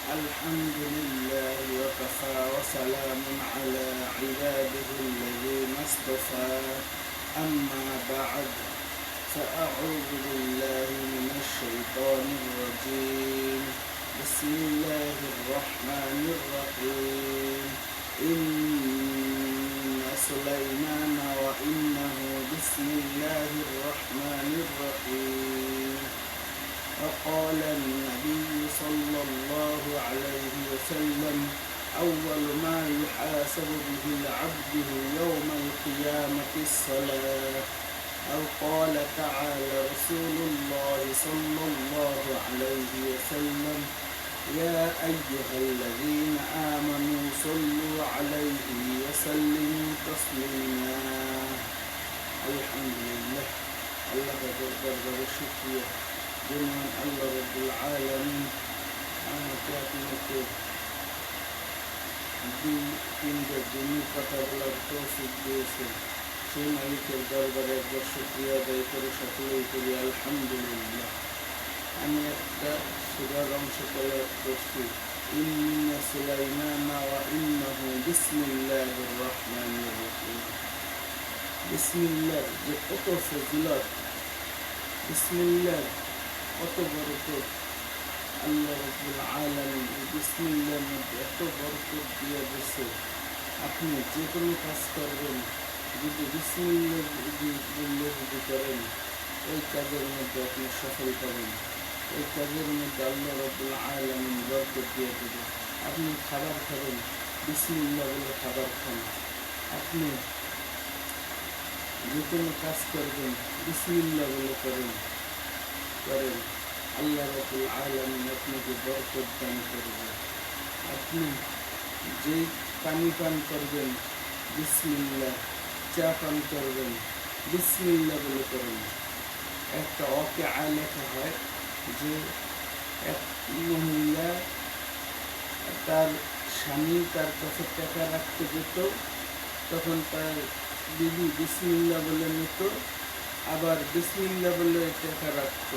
الحمد لله وكفى وسلام على عباده الذين اصطفى أما بعد فأعوذ بالله من الشيطان الرجيم بسم الله الرحمن الرحيم إن سليمان وإنه بسم الله الرحمن الرحيم وقال النبي صلى الله عليه وسلم أول ما يحاسب به العبد يوم القيامة الصلاة أو قال تعالى رسول الله صلى الله عليه وسلم يا أيها الذين آمنوا صلوا عليه وسلموا تسليما الحمد لله الله أكبر الشكر جميعا الله رب العالمين أنا تعطيك তিনটা দিনই কথা বলার তৌফিক দিয়েছে সেই মালিকের দরবারে একবার শুকরিয়া আদায় করে সকলেই করি আলহামদুলিল্লাহ। আমি একটা সূরার অংশ তেলাওয়াত করছি ইন্না সুলাইমানা ওয়া ইন্নাহু বিসমিল্লাহির রহমানির রহিম। বিসমিল্লাহ যে কত ফজিলত, বিসমিল্লাহ কত বরকত, আল্লাহ রাব্বুল আলামিন বিসমিল্লাহর মধ্যে এত বরকত দিয়ে দিয়েছে। আপনি যে কোনো কাজ করবেন যদি বিসমিল্লাহ যদি করেন ওই কাজের মধ্যে আপনি সফল পাবেন, ওই কাজের মধ্যে আল্লাহ রাব্বুল আলামিন বরকত দিয়ে দেবে। আপনি খাবার খাবেন বিসমিল্লাহ বলে খাবার খান, আপনি যে কোনো কাজ করবেন বিসমিল্লাহ বলে করেন আল্লাহ রাব্বুল আলামিন আপনাকে বরকত দান করবে। আপনি যেই পানি পান করবেন বিসমিল্লাহ, চা পান করবেন বিসমিল্লাহ বলে করেন। একটা ওয়াকিয়া লেখা হয় যে এক মহিলা তার স্বামী তার কাছে টাকা রাখতে যেত, তখন তার বিবি বিসমিল্লাহ বলে নিত, আবার বিসমিল্লাহ বলে টাকা রাখত।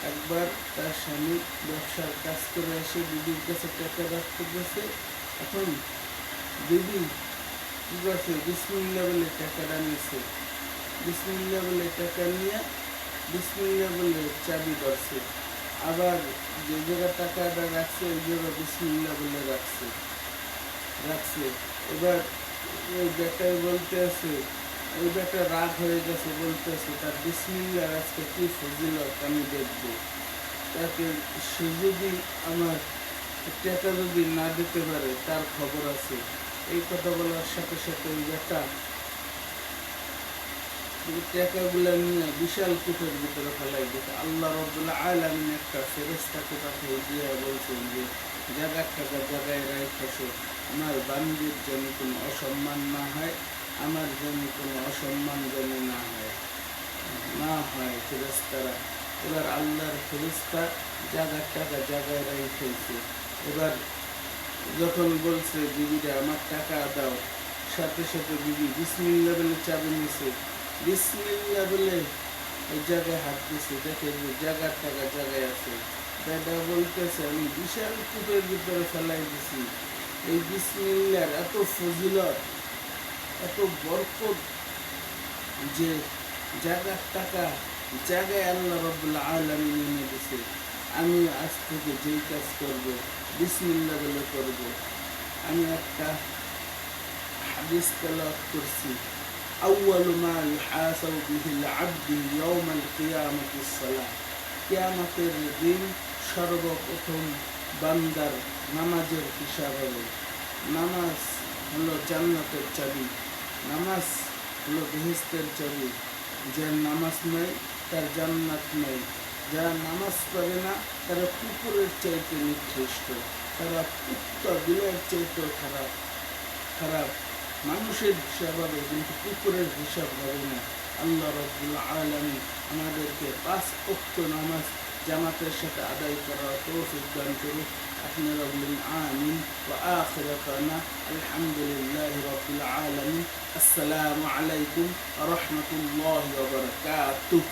একবার তার স্বামী ব্যবসার কাজ করে এসে বিবির কাছে টাকা রাখতে গেছে, এখন বিবি কি করছে বিসমিল্লাহ বলে টাকাটা নিয়েছে, বিসমিল্লাহ বলে টাকা নিয়ে বিসমিল্লাহ বলে চাবি ধরছে, আবার যে জায়গায় টাকাটা রাখছে ওই জায়গায় বিসমিল্লাহ বলে রাখছে। এবার ওই বেটায় বলতে আছে, ওই বেটা রাগ হয়ে গেছে, বলতে আছে তার বিসমিল্লাহ আজকে কি ফজিলত আমি দেখব, তাকে সে যদি আমার টাকা যদি না দিতে পারে তার খবর আছে। এই কথা বলার সাথে সাথে ওই বেটা টাকাগুলা নিয়ে বিশাল কূপের ভিতরে ফেলাই দিতে আল্লাহ রাব্বুল আলামিন একটা ফেরেশতাকে পাঠিয়ে দিয়ে বলছেন যে জায়গার টাকা জায়গায় রাখো, আমার বান্দির যেন কোনো অসম্মান না হয়, আমার যেন কোনো অসম্মান যেন না হয় ফেরেশতারা। এবার আল্লাহর ফেরেশতা জায়গার টাকা জায়গায় রেখেছে। এবার যখন বলছে বিবিরা আমার টাকা দাও, সাথে সাথে বিবি বিসমিল্লাহ বলে চাবি নিছে, বিসমিল্লাহ বলে ওই জায়গায় হাত দিছে, দেখে যে জায়গার টাকা জায়গায় আছে। দাদা বলতেছে আমি বিশাল কূপের ভিতরে ফেলাই দিছি। এই বিসমিল্লাহর এত ফজিলত, এত বরকত যে জায়গার টাকা জায়গায় আল্লাহ রাব্বুল আলামিন এনে দিছে। আমি আজ থেকে যেই কাজ করব বিসমিল্লাহ বলে করব। আমি একটা হাদিস তেলাওয়াত করছি আউয়ালু মা ইউহাসাবু বিহিল আবদু ইয়াউমাল কিয়ামাতিস সালাহ। কিয়ামতের দিন সর্বপ্রথম বান্দার নামাজের হিসাব হবে। নামাজ হলো জান্নাতের চাবি, নামাজ হলো বেহেশতের চাবি। যার নামাজ নেই তার জান্নাত নেই, যারা নামাজ পড়ে না তারা কুকুরের চাইতে নিকৃষ্ট, তারা কুত্তা বিলের চাইতেও খারাপ। মানুষের হিসাব হবে কিন্তু কুকুরের হিসাব হবে না। আল্লাহ রাব্বুল আলামিন আমাদেরকে 5 ওয়াক্ত নামাজ জামাতের সাথে আদায় করার তৌফিক দান করুন। আপনারা বলুন আমিন। ওয়া আখিরু দাওয়ানা আলহামদুলিল্লাহি রাব্বিল আলামিন। আসসালামু আলাইকুম ওয়া রাহমাতুল্লাহি ওয়া বারাকাতুহু।